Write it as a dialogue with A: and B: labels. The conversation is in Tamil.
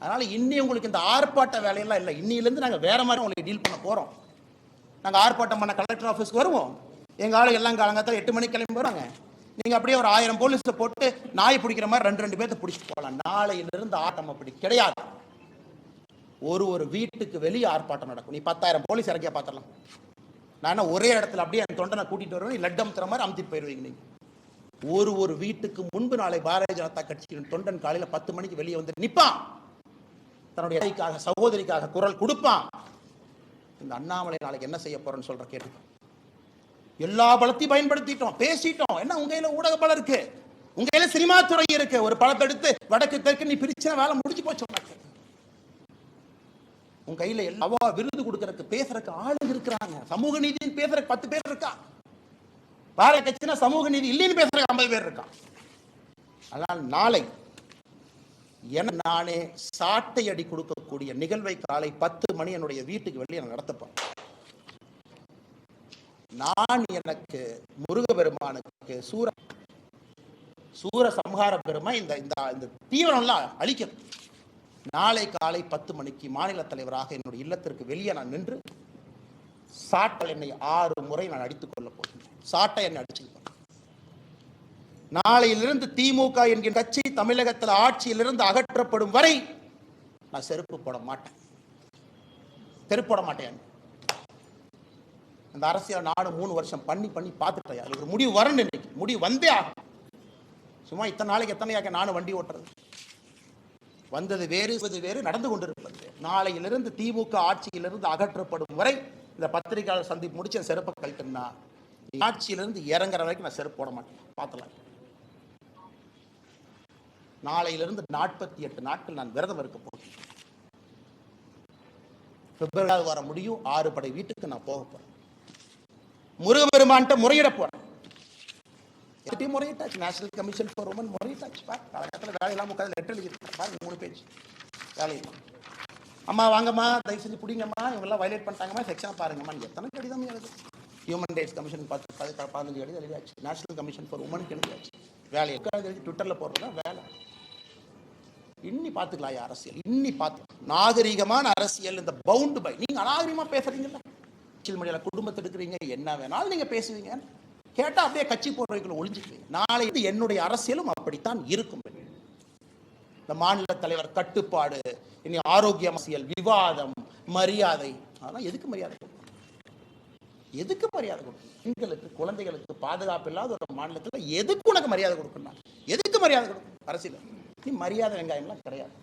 A: அதனால இன்னி உங்களுக்கு இந்த ஆர்ப்பாட்ட வேலையெல்லாம் இல்லை. இன்னிலேருந்து நாங்கள் வேற மாதிரி உங்களுக்கு டீல் பண்ண போகிறோம். நாங்கள் ஆர்ப்பாட்டம் பண்ண கலெக்டர் ஆஃபீஸ்க்கு வருவோம். எங்கள் ஆளு எல்லாம் காலங்காலத்தில் 8 மணிக்கு கிளம்பி வருவாங்க. நீங்கள் அப்படியே ஒரு 1000 போலீஸை போட்டு நாய் பிடிக்கிற மாதிரி 2 பேர்த்த பிடிச்சிட்டு போகலாம். நாளையிலிருந்து ஆட்டம் அப்படி கிடையாது. ஒரு வீட்டுக்கு வெளியே ஆர்ப்பாட்டம் நடக்கும். நீ 10,000 போலீஸ் இறக்கியா பார்த்துடலாம். நான் என்ன ஒரே இடத்துல அப்படியே என் தொண்டனை கூட்டிட்டு வருவேன், நீ லட்டு அமுத்துற மாதிரி அமுத்திட்டு போயிடுவீங்க. நீங்கள் ஒரு வீட்டுக்கு முன்பு நாளை பாரதிய ஜனதா கட்சியின் தொண்டன் காலையில் 10 மணிக்கு வெளியே வந்து நிற்பான். தன்னுடைய தாய்க்காக சகோதரிக்காக குரல் கொடுப்பான். இந்த அண்ணாமலை நாளைக்கு என்ன செய்ய போறேன்னு சொல்ற கேட்டு எல்லா பலத்தையும் பயன்படுத்திட்டோம், பேசிட்டோம். என்ன உங்க கையில ஊடக பலம் இருக்கு, உங்க கையில சினிமா துறை இருக்கு. ஒரு பலத்தை எடுத்து வடக்கு தெற்கு நீ பிரிச்சா வேலை முடிஞ்சு போச்சு. உங்க கையில எல்லா விருது கொடுக்கறதுக்கு பேசுறதுக்கு ஆளுங்க இருக்கிறாங்க. சமூக நீதினு பேசுறதுக்கு 10 பேர் இருக்கா. பாரதிய கட்சினா சமூக நீதி இல்லைன்னு பேசுறதுக்கு 50 பேர் இருக்கா. அதனால் நாளை நானே சாட்டை அடி கொடுக்கக்கூடிய நிகழ்வை காலை 10 மணி என்னுடைய வீட்டுக்கு வெளியே நடத்தப்போம். நான் எனக்கு முருகபெருமானுக்கு சூர சம்ஹார பெருமை இந்த தீவிரம்லாம் அழிக்கிறது. நாளை காலை 10 மணிக்கு மாநில தலைவராக என்னுடைய இல்லத்திற்கு வெளியே நான் நின்று சாட்டை என்னை 6 முறை நான் அடித்துக் கொள்ள போகிறேன். சாட்டை என்னை அடிச்சுக்கிறேன். நாளையிலிருந்து திமுக என்கிற கட்சி தமிழகத்தில் ஆட்சியிலிருந்து அகற்றப்படும் வரை நான் செருப்பு போட மாட்டேன். செருப்பு போட மாட்டேன். அந்த அரசியல் நானும் 3 வருஷம் பண்ணி பார்த்துட்டேன். அது ஒரு முடிவு வரணும். இன்னைக்கு முடிவு வந்தே ஆகும். சும்மா இத்தனை நாளைக்கு எத்தனையாக நானும் வண்டி ஓட்டுறது. வந்தது வேறு நடந்து கொண்டிருப்பது. நாளையிலிருந்து திமுக ஆட்சியிலிருந்து அகற்றப்படும் வரை இந்த பத்திரிகையாளர் சந்திப்பு முடிச்சு செருப்பை கழட்டுனா ஆட்சியிலிருந்து இறங்குற வரைக்கும் நான் செருப்பு போட மாட்டேன். பார்க்கலாம். நாளையிலிருந்து 48 நாட்கள் நான் விரதம் இருக்க போகிறேன். பிப்ரவரி வர முடியும். 6 படை வீட்டுக்கு நான் போக போறேன். முருகபெருமான்கிட்ட முறையிட போறேன். முறையிட்டாச்சு. நேஷனல் கமிஷன் ஃபார் உமன் முறையிட்டாச்சு. காலகட்டத்தில் வேலையெல்லாம் உட்காந்து லெட்டர் எழுதிருக்கேன். பாருங்க 3 பேஜ் வேலையெல்லாம். அம்மா வாங்கம்மா, தயவு செஞ்சு பிடிங்கம்மா, இவங்கெல்லாம் வயலேட் பண்ணிட்டாங்கம்மா, செக்ஷன் பாருங்கம்மா. எத்தனை கடிதம் எழுது. ஹியூமன் ரைட்ஸ் கமிஷன் 15 கடிதம் எழுதியாச்சு. நேஷனல் கமிஷன் ஃபார் உமனுக்கு எழுதியாச்சு. வேலையை எழுதி ட்விட்டரில் போடுறதா வேலை. இன்னி பார்த்துக்கலாம் அரசியல். இன்னி பார்த்து நாகரிகமான அரசியல். இந்த பவுண்டு பை நீங்க அநாகரிகமா பேசுறீங்கல்ல, சோசியல் மீடியால குடும்பத்தை எடுக்கிறீங்க, என்ன வேணாலும் நீங்க பேசுவீங்க. கேட்டா அப்படியே கட்சி போடுறதுக்குள்ள ஒளிஞ்சுக்குவீங்க. நாளை என்னுடைய அரசியலும் அப்படித்தான் இருக்கும். இந்த மாநில தலைவர் கட்டுப்பாடு, இனி ஆரோக்கிய அரசியல், விவாதம், மரியாதை. அதெல்லாம் எதுக்கு மரியாதை கொடுக்கணும்? எதுக்கு மரியாதை கொடுக்கணும்? பெண்களுக்கு குழந்தைகளுக்கு பாதுகாப்பு இல்லாத ஒரு மாநிலத்தில் எதுக்கு உனக்கு மரியாதை கொடுக்கணும்? எதுக்கு மரியாதை கொடுக்கணும்? அரசியல் நீ மரியாதை வெங்காயம்லாம் கிடையாது.